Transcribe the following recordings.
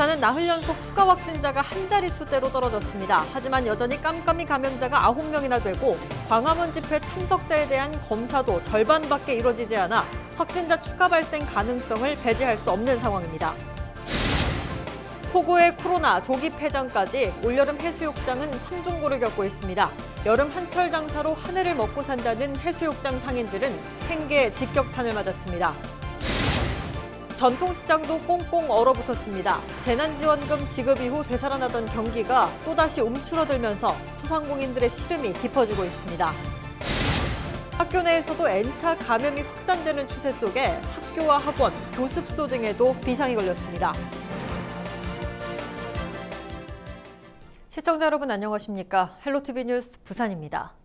부산은 나흘 연속 추가 확진자가 한 자릿수대로 떨어졌습니다. 하지만 여전히 깜깜이 감염자가 9명이나 되고 광화문 집회 참석자에 대한 검사도 절반밖에 이루어지지 않아 확진자 추가 발생 가능성을 배제할 수 없는 상황입니다. 폭우의 코로나 조기 폐장까지 올여름 해수욕장은 삼중고를 겪고 있습니다. 여름 한철 장사로 한 해를 먹고 산다는 해수욕장 상인들은 생계 직격탄을 맞았습니다. 전통시장도 꽁꽁 얼어붙었습니다. 재난지원금 지급 이후 되살아나던 경기가 또다시 움츠러들면서 소상공인들의 시름이 깊어지고 있습니다. 학교 내에서도 N차 감염이 확산되는 추세 속에 학교와 학원, 교습소 등에도 비상이 걸렸습니다. 시청자 여러분 안녕하십니까? 헬로티비 뉴스 부산입니다.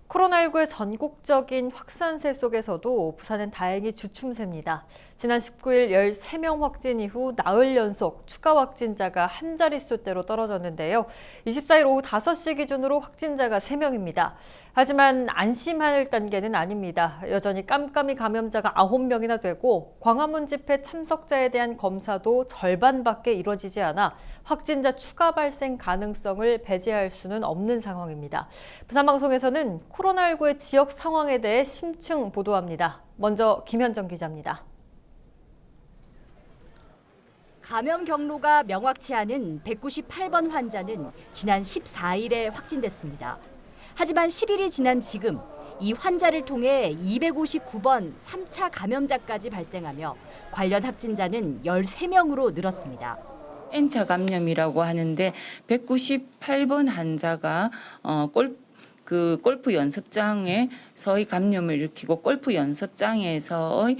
코로나19의 전국적인 확산세 속에서도 부산은 다행히 주춤세입니다. 지난 19일 13명 확진 이후 나흘 연속 추가 확진자가 한 자릿수대로 떨어졌는데요. 24일 오후 5시 기준으로 확진자가 3명입니다. 하지만 안심할 단계는 아닙니다. 여전히 깜깜이 감염자가 9명이나 되고 광화문 집회 참석자에 대한 검사도 절반밖에 이루어지지 않아 확진자 추가 발생 가능성을 배제할 수는 없는 상황입니다. 부산방송에서는 코로나19의 지역 상황에 대해 심층 보도합니다. 먼저 김현정 기자입니다. 감염 경로가 명확치 않은 198번 환자는 지난 14일에 확진됐습니다. 하지만 10일이 지난 지금 이 환자를 통해 259번 3차 감염자까지 발생하며 관련 확진자는 13명으로 늘었습니다. N차 감염이라고 하는데 198번 환자가 골프 연습장에서의 감염을 일으키고 골프 연습장에서의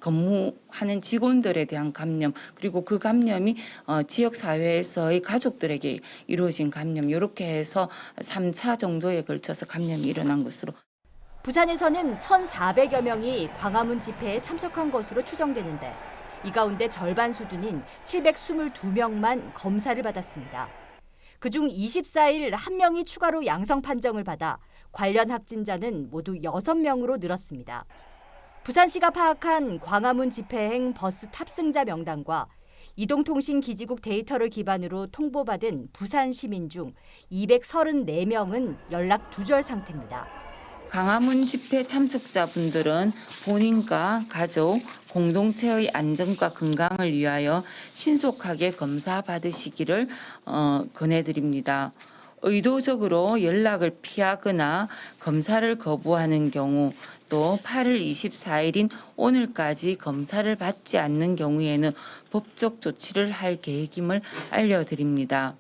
근무하는 직원들에 대한 감염, 그리고 그 감염이 지역 사회에서의 가족들에게 이루어진 감염, 이렇게 해서 3차 정도에 걸쳐서 감염이 일어난 것으로. 부산에서는 1,400여 명이 광화문 집회에 참석한 것으로 추정되는데 이 가운데 절반 수준인 722명만 검사를 받았습니다. 그중 24일 1명이 추가로 양성 판정을 받아 관련 확진자는 모두 6명으로 늘었습니다. 부산시가 파악한 광화문 집회행 버스 탑승자 명단과 이동통신기지국 데이터를 기반으로 통보받은 부산 시민 중 234명은 연락 두절 상태입니다. 광화문 집회 참석자분들은 본인과 가족, 공동체의 안전과 건강을 위하여 신속하게 검사 받으시기를 권해드립니다. 의도적으로 연락을 피하거나 검사를 거부하는 경우, 또 8월 24일인 오늘까지 검사를 받지 않는 경우에는 법적 조치를 할 계획임을 알려드립니다.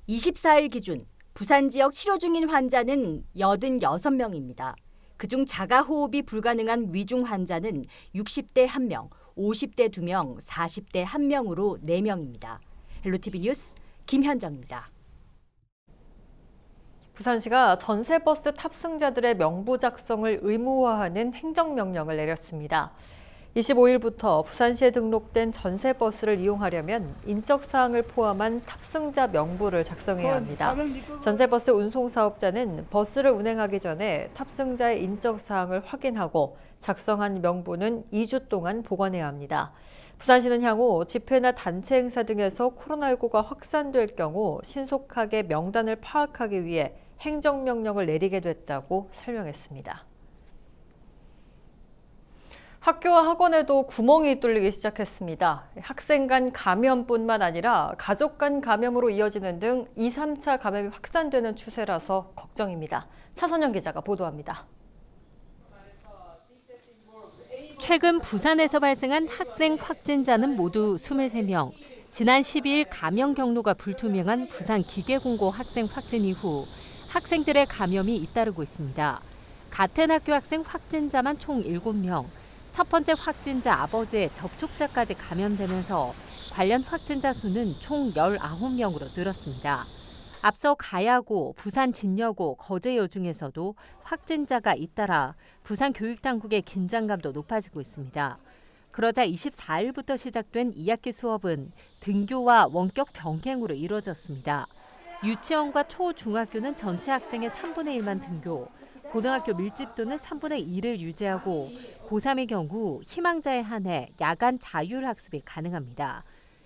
24일 기준 부산 지역 치료 중인 환자는 86명입니다. 그중 자가호흡이 불가능한 위중 환자는 60대 1명, 50대 2명, 40대 1명으로 4명입니다. 헬로티비 뉴스 김현정입니다. 부산시가 전세버스 탑승자들의 명부 작성을 의무화하는 행정명령을 내렸습니다. 25일부터 부산시에 등록된 전세버스를 이용하려면 인적사항을 포함한 탑승자 명부를 작성해야 합니다. 전세버스 운송사업자는 버스를 운행하기 전에 탑승자의 인적사항을 확인하고 작성한 명부는 2주 동안 보관해야 합니다. 부산시는 향후 집회나 단체 행사 등에서 코로나19가 확산될 경우 신속하게 명단을 파악하기 위해 행정명령을 내리게 됐다고 설명했습니다. 학교와 학원에도 구멍이 뚫리기 시작했습니다. 학생 간 감염뿐만 아니라 가족 간 감염으로 이어지는 등 2, 3차 감염이 확산되는 추세라서 걱정입니다. 차선영 기자가 보도합니다. 최근 부산에서 발생한 학생 확진자는 모두 23명. 지난 12일 감염 경로가 불투명한 부산 기계공고 학생 확진 이후 학생들의 감염이 잇따르고 있습니다. 같은 학교 학생 확진자만 총 7명. 첫 번째 확진자 아버지의 접촉자까지 감염되면서 관련 확진자 수는 총 19명으로 늘었습니다. 앞서 가야고, 부산 진여고, 거제여 중에서도 확진자가 잇따라 부산 교육당국의 긴장감도 높아지고 있습니다. 그러자 24일부터 시작된 2학기 수업은 등교와 원격 병행으로 이루어졌습니다. 유치원과 초, 중학교는 전체 학생의 3분의 1만 등교, 고등학교 밀집도는 3분의 1을 유지하고 고3의 경우 희망자에 한해 야간 자율학습이 가능합니다.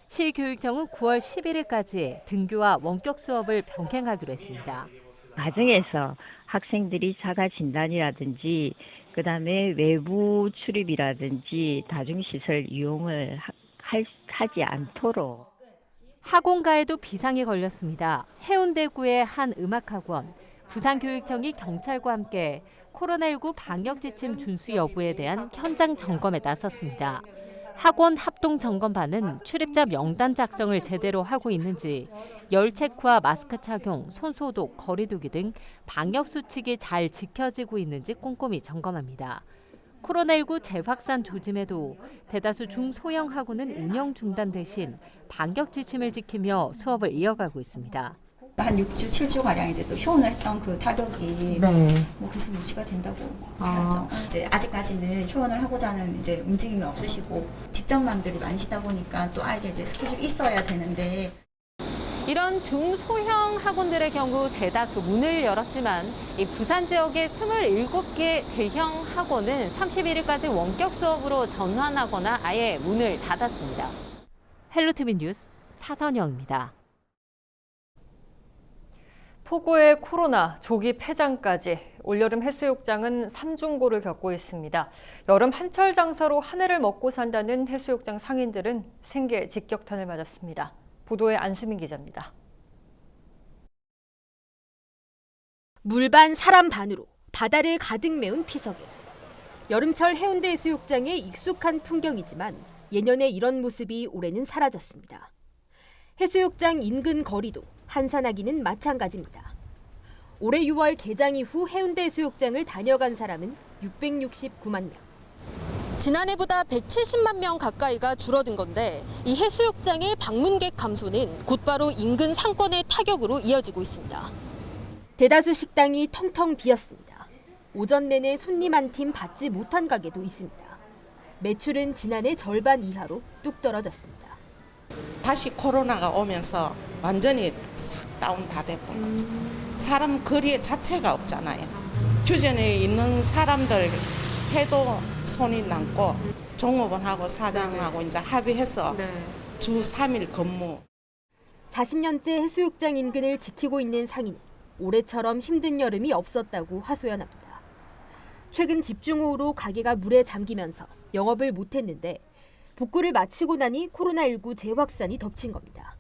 시교육청은 9월 11일까지 등교와 원격 수업을 병행하기로 했습니다. 가정에서 학생들이 자가 진단이라든지 그다음에 외부 출입이라든지 다중시설 이용을 하지 않도록. 학원가에도 비상이 걸렸습니다. 해운대구의 한 음악학원, 부산교육청이 경찰과 함께 코로나19 방역 지침 준수 여부에 대한 현장 점검에 나섰습니다. 학원 합동점검반은 출입자 명단 작성을 제대로 하고 있는지, 열 체크와 마스크 착용, 손소독, 거리 두기 등 방역 수칙이 잘 지켜지고 있는지 꼼꼼히 점검합니다. 코로나19 재확산 조짐에도 대다수 중소형 학원은 운영 중단 대신 방역 지침을 지키며 수업을 이어가고 있습니다. 한 6주, 7주 가량 이제 또 휴원을 했던 그 타격이 뭐 계속 유지가 된다고 해야죠. 이제 아직까지는 휴원을 하고자 하는 이제 움직임이 없으시고 직장맘들이 많으시다 보니까 또 아이들 이제 스케줄이 있어야 되는데. 이런 중소형 학원들의 경우 대다수 문을 열었지만 이 부산 지역의 27개 대형 학원은 31일까지 원격 수업으로 전환하거나 아예 문을 닫았습니다. 헬로티비 뉴스 차선영입니다. 폭우의 코로나, 조기 폐장까지 올여름 해수욕장은 삼중고를 겪고 있습니다. 여름 한철 장사로 한 해를 먹고 산다는 해수욕장 상인들은 생계 직격탄을 맞았습니다. 보도에 안수민 기자입니다. 물 반 사람 반으로 바다를 가득 메운 피서객. 여름철 해운대 해수욕장의 익숙한 풍경이지만 예년에 이런 모습이 올해는 사라졌습니다. 해수욕장 인근 거리도 한산하기는 마찬가지입니다. 올해 6월 개장 이후 해운대 해수욕장을 다녀간 사람은 669만 명. 지난해보다 170만 명 가까이가 줄어든 건데 이 해수욕장의 방문객 감소는 곧바로 인근 상권의 타격으로 이어지고 있습니다. 대다수 식당이 텅텅 비었습니다. 오전 내내 손님 한 팀 받지 못한 가게도 있습니다. 매출은 지난해 절반 이하로 뚝 떨어졌습니다. 다시 코로나가 오면서 완전히 싹 다운받아본 거죠. 사람 거리 자체가 없잖아요. 주변에 있는 사람들 해도 손이 남고 종업원하고 사장하고 이제 합의해서 주 3일 근무. 40년째 해수욕장 인근을 지키고 있는 상인은 올해처럼 힘든 여름이 없었다고 하소연합니다. 최근 집중호우로 가게가 물에 잠기면서 영업을 못했는데 복구를 마치고 나니 코로나19 재확산이 덮친 겁니다.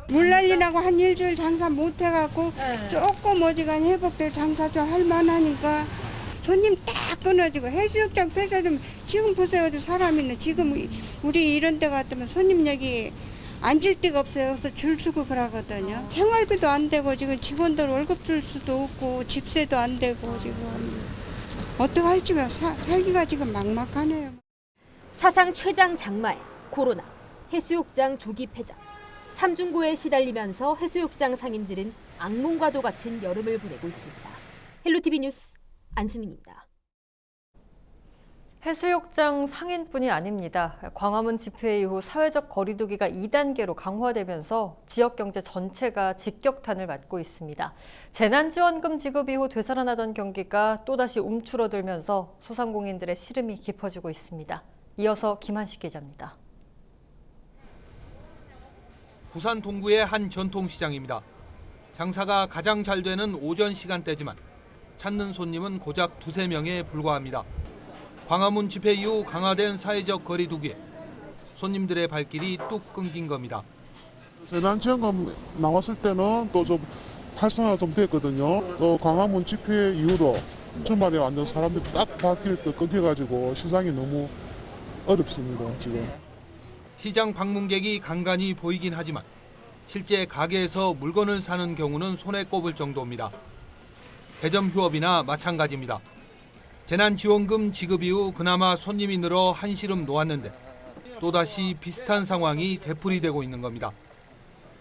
물 날리라고 한 일주일 장사 못해갖고 조금 어지간히 회복될 장사 좀 할 만하니까 손님 딱 끊어지고 해수욕장 폐쇄되면 지금 보세요. 어디 사람 있는 지금 우리 이런 데 같으면 손님 여기 앉을 데가 없어요. 그래서 줄 서고 그러거든요. 생활비도 안 되고 지금 직원들 월급 줄 수도 없고 집세도 안 되고 지금 어떻게 할지 살기가 지금 막막하네요. 사상 최장 장마에 코로나, 해수욕장 조기 폐장. 삼중고에 시달리면서 해수욕장 상인들은 악몽과도 같은 여름을 보내고 있습니다. 헬로티비 뉴스 안수민입니다. 해수욕장 상인뿐이 아닙니다. 광화문 집회 이후 사회적 거리 두기가 2단계로 강화되면서 지역 경제 전체가 직격탄을 맞고 있습니다. 재난지원금 지급 이후 되살아나던 경기가 또다시 움츠러들면서 소상공인들의 시름이 깊어지고 있습니다. 이어서 김한식 기자입니다. 부산 동구의 한 전통시장입니다. 장사가 가장 잘 되는 오전 시간대지만 찾는 손님은 고작 2~3명에 불과합니다. 광화문 집회 이후 강화된 사회적 거리 두기에 손님들의 발길이 뚝 끊긴 겁니다. 재난지원금 나왔을 때는 또 좀 활성화가 좀 됐거든요. 또 광화문 집회 이후로 주말에 완전 사람들이 딱 발길 또 끊겨가지고 시장이 너무 어렵습니다, 지금. 시장 방문객이 간간히 보이긴 하지만 실제 가게에서 물건을 사는 경우는 손에 꼽을 정도입니다. 대점 휴업이나 마찬가지입니다. 재난지원금 지급 이후 그나마 손님이 늘어 한시름 놓았는데 또다시 비슷한 상황이 되풀이되고 있는 겁니다.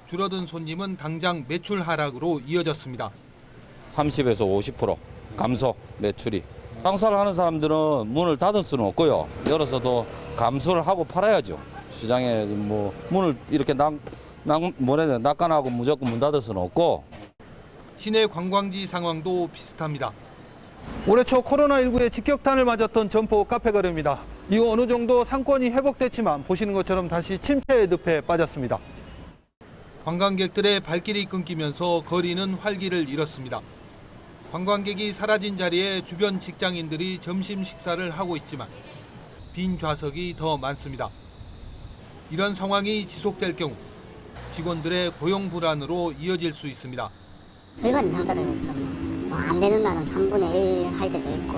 줄어든 손님은 당장 매출 하락으로 이어졌습니다. 30에서 50% 감소 매출이. 장사를 하는 사람들은 문을 닫을 수는 없고요. 열어서도 감소를 하고 팔아야죠. 시장에 뭐 문을 이렇게 낙관하고 무조건 문 닫을 수는 없고. 시내 관광지 상황도 비슷합니다. 올해 초 코로나19의 직격탄을 맞았던 점포 카페거리입니다. 이후 어느 정도 상권이 회복됐지만 보시는 것처럼 다시 침체의 늪에 빠졌습니다. 관광객들의 발길이 끊기면서 거리는 활기를 잃었습니다. 관광객이 사라진 자리에 주변 직장인들이 점심 식사를 하고 있지만 빈 좌석이 더 많습니다. 이런 상황이 지속될 경우 직원들의 고용 불안으로 이어질 수 있습니다. 저희 같은 상가들은 좀 안 되는 날은 3분의 1 할 때도 있고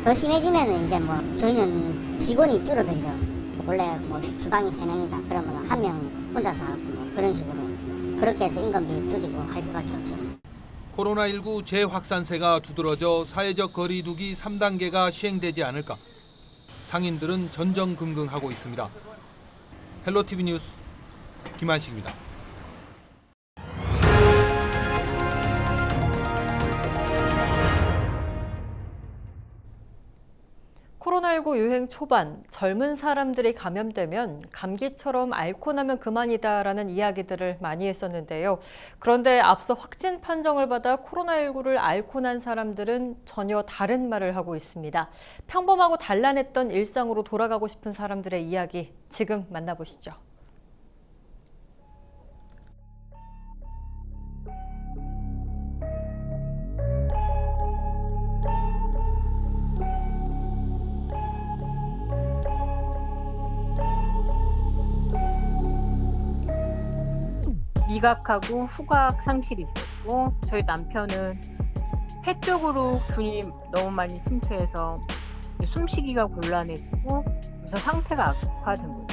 더 심해지면 이제 뭐 저희는 직원이 줄어들죠. 원래 뭐 주방이 3명이다 그러면 1명 혼자서 하고 뭐 그런 식으로 그렇게 해서 인건비 줄이고 할 수밖에 없죠. 코로나19 재확산세가 두드러져 사회적 거리 두기 3단계가 시행되지 않을까 상인들은 전전긍긍하고 있습니다. 헬로티비 뉴스 김한식입니다. 코로나19 유행 초반 젊은 사람들이 감염되면 감기처럼 앓고 나면 그만이다라는 이야기들을 많이 했었는데요. 그런데 앞서 확진 판정을 받아 코로나19를 앓고 난 사람들은 전혀 다른 말을 하고 있습니다. 평범하고 단란했던 일상으로 돌아가고 싶은 사람들의 이야기 지금 만나보시죠. 미각하고 후각 상실이 있었고 저희 남편은 폐 쪽으로 균이 너무 많이 침투해서 숨쉬기가 곤란해지고 그래서 상태가 악화된 거예요.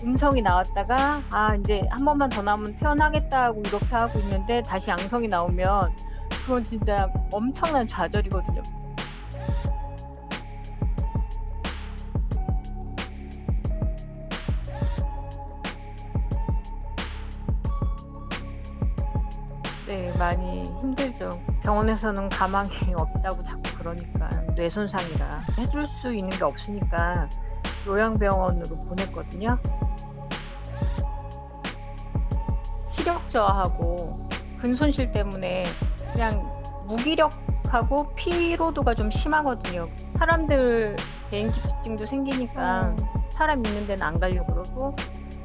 음성이 나왔다가 이제 한 번만 더 나오면 태어나겠다고 이렇게 하고 있는데 다시 양성이 나오면 그건 진짜 엄청난 좌절이거든요. 네, 많이 힘들죠. 병원에서는 가망이 없다고 자꾸 그러니까 뇌 손상이라 해줄 수 있는 게 없으니까 요양병원으로 보냈거든요. 시력 저하하고 근손실 때문에 그냥 무기력하고 피로도가 좀 심하거든요. 사람들 대인기피증도 생기니까 사람 있는 데는 안 가려고 그러고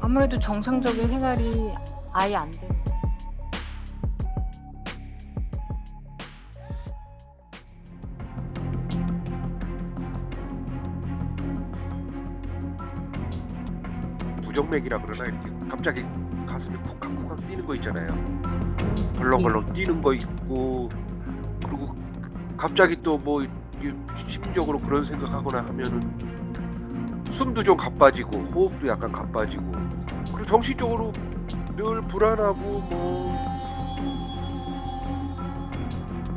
아무래도 정상적인 생활이 아예 안 되는 거예요. 부정맥이라 그러나 이렇게 갑자기 가슴이 쿵쾅쿵쾅 뛰는 거 있잖아요. 벌렁벌렁 뛰는 거 있고 그리고 갑자기 또 뭐 심리적으로 그런 생각하거나 하면은 숨도 좀 가빠지고 호흡도 약간 가빠지고 그리고 정신적으로 늘 불안하고 뭐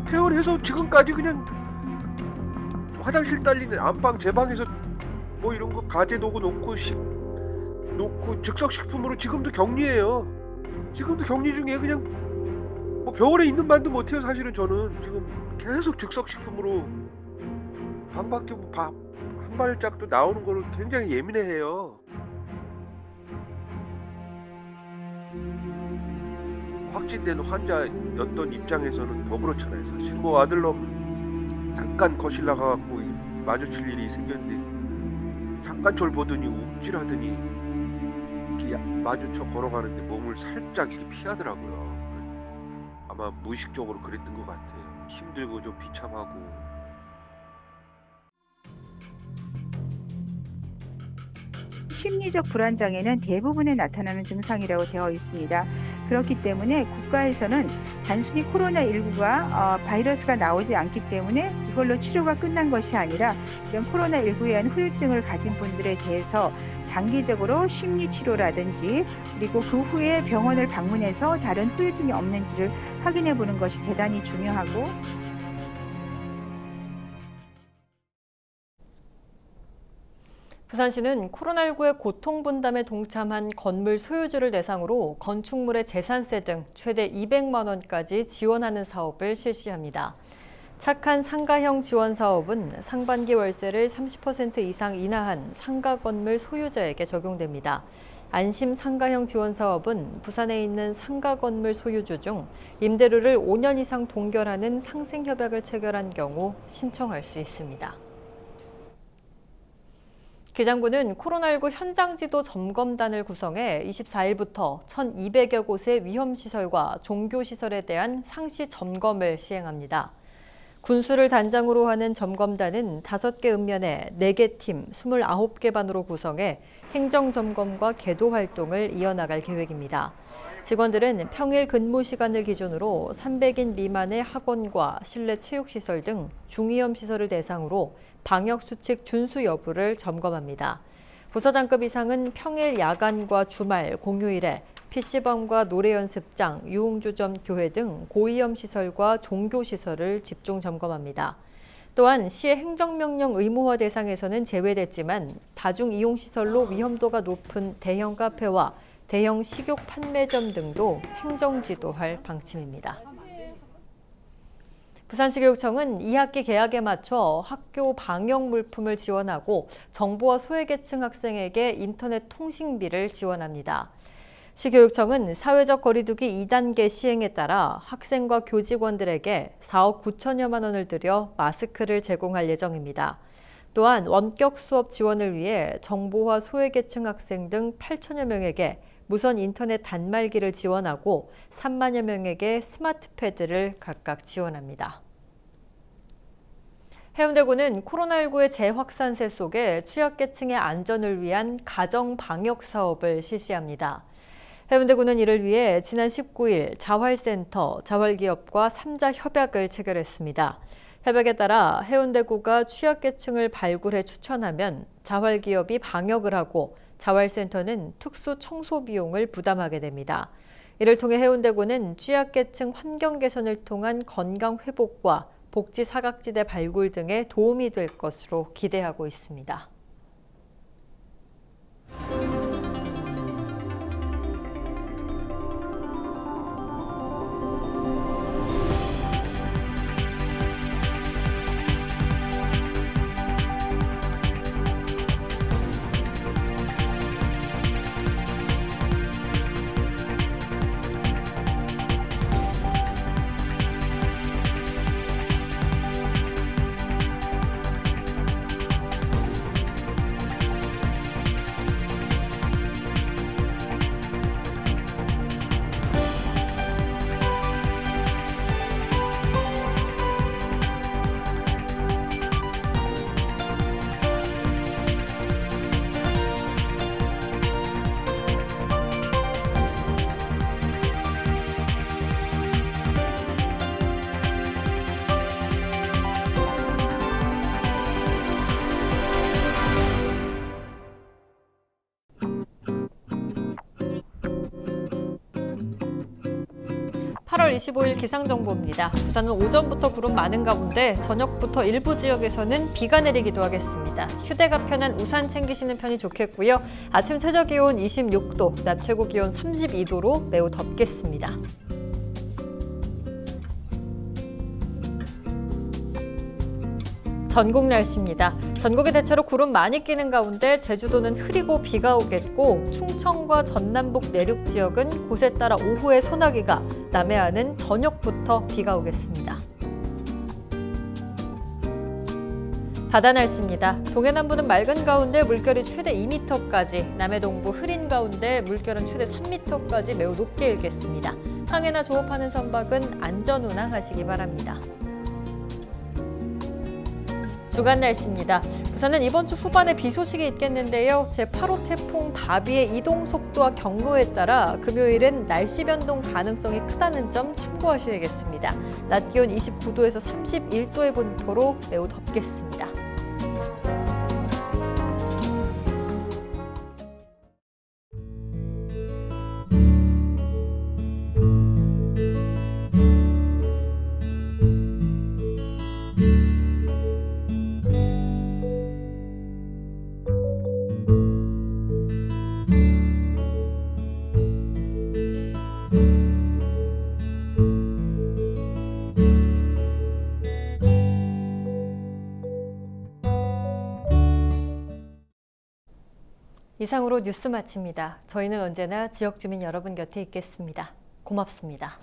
퇴원해서 지금까지 그냥 화장실 딸리는 안방 제 방에서 뭐 이런 거 가재 도구 놓고 즉석식품으로 지금도 격리해요. 지금도 격리 중에 그냥 뭐 병원에 있는 만도 못해요. 사실은 저는 지금 계속 즉석식품으로 방 밖에 한 발짝도 나오는 거를 굉장히 예민해해요. 확진된 환자였던 입장에서는 더 그렇잖아요. 사실 뭐 아들놈 잠깐 거실 나가갖고 마주칠 일이 생겼는데 잠깐 저를 보더니 움찔하더니 이렇게 마주쳐 걸어가는데 몸을 살짝 이렇게 피하더라고요. 아마 무의식적으로 그랬던 것 같아요. 힘들고 좀 비참하고. 심리적 불안 장애는 대부분에 나타나는 증상이라고 되어 있습니다. 그렇기 때문에 국가에서는 단순히 코로나19가 바이러스가 나오지 않기 때문에 이걸로 치료가 끝난 것이 아니라 이런 코로나19에 대한 후유증을 가진 분들에 대해서 장기적으로 심리치료라든지 그리고 그 후에 병원을 방문해서 다른 후유증이 없는지를 확인해 보는 것이 대단히 중요하고 부산시는 코로나19의 고통 분담에 동참한 건물 소유주를 대상으로 건축물의 재산세 등 최대 200만 원까지 지원하는 사업을 실시합니다. 착한 상가형 지원 사업은 상반기 월세를 30% 이상 인하한 상가 건물 소유자에게 적용됩니다. 안심 상가형 지원 사업은 부산에 있는 상가 건물 소유주 중 임대료를 5년 이상 동결하는 상생협약을 체결한 경우 신청할 수 있습니다. 기장군은 코로나19 현장지도 점검단을 구성해 24일부터 1,200여 곳의 위험시설과 종교시설에 대한 상시 점검을 시행합니다. 군수를 단장으로 하는 점검단은 5개 읍면에 4개 팀 29개 반으로 구성해 행정점검과 계도 활동을 이어나갈 계획입니다. 직원들은 평일 근무 시간을 기준으로 300인 미만의 학원과 실내 체육시설 등 중위험 시설을 대상으로 방역수칙 준수 여부를 점검합니다. 부서장급 이상은 평일 야간과 주말, 공휴일에 PC방과 노래연습장, 유흥주점, 교회 등 고위험 시설과 종교시설을 집중 점검합니다. 또한 시의 행정명령 의무화 대상에서는 제외됐지만 다중이용시설로 위험도가 높은 대형 카페와 대형 식욕 판매점 등도 행정지도할 방침입니다. 부산시교육청은 2학기 개학에 맞춰 학교 방역 물품을 지원하고 정보화 소외계층 학생에게 인터넷 통신비를 지원합니다. 시교육청은 사회적 거리두기 2단계 시행에 따라 학생과 교직원들에게 4억 9천여만 원을 들여 마스크를 제공할 예정입니다. 또한 원격 수업 지원을 위해 정보화 소외계층 학생 등 8천여 명에게 무선 인터넷 단말기를 지원하고 3만여 명에게 스마트패드를 각각 지원합니다. 해운대구는 코로나19의 재확산세 속에 취약계층의 안전을 위한 가정 방역 사업을 실시합니다. 해운대구는 이를 위해 지난 19일 자활센터, 자활기업과 3자 협약을 체결했습니다. 협약에 따라 해운대구가 취약계층을 발굴해 추천하면 자활기업이 방역을 하고 자활센터는 특수 청소 비용을 부담하게 됩니다. 이를 통해 해운대구는 취약계층 환경 개선을 통한 건강 회복과 복지 사각지대 발굴 등에 도움이 될 것으로 기대하고 있습니다. (8월 25일) 기상정보입니다. 부산은 오전부터 구름 많은 가운데 저녁부터 일부 지역에서는 비가 내리기도 하겠습니다. 휴대가 편한 우산 챙기시는 편이 좋겠고요. 아침 최저기온 26도, 낮 최고 기온 32도로 매우 덥겠습니다. 전국 날씨입니다. 전국에 대체로 구름 많이 끼는 가운데 제주도는 흐리고 비가 오겠고 충청과 전남북 내륙 지역은 곳에 따라 오후에 소나기가, 남해안은 저녁부터 비가 오겠습니다. 바다 날씨입니다. 동해남부는 맑은 가운데 물결이 최대 2m까지, 남해 동부 흐린 가운데 물결은 최대 3m까지 매우 높게 일겠습니다. 항해나 조업하는 선박은 안전 운항하시기 바랍니다. 주간 날씨입니다. 부산은 이번 주 후반에 비 소식이 있겠는데요. 제8호 태풍 바비의 이동 속도와 경로에 따라 금요일은 날씨 변동 가능성이 크다는 점 참고하셔야겠습니다. 낮 기온 29도에서 31도의 분포로 매우 덥겠습니다. 이상으로 뉴스 마칩니다. 저희는 언제나 지역 주민 여러분 곁에 있겠습니다. 고맙습니다.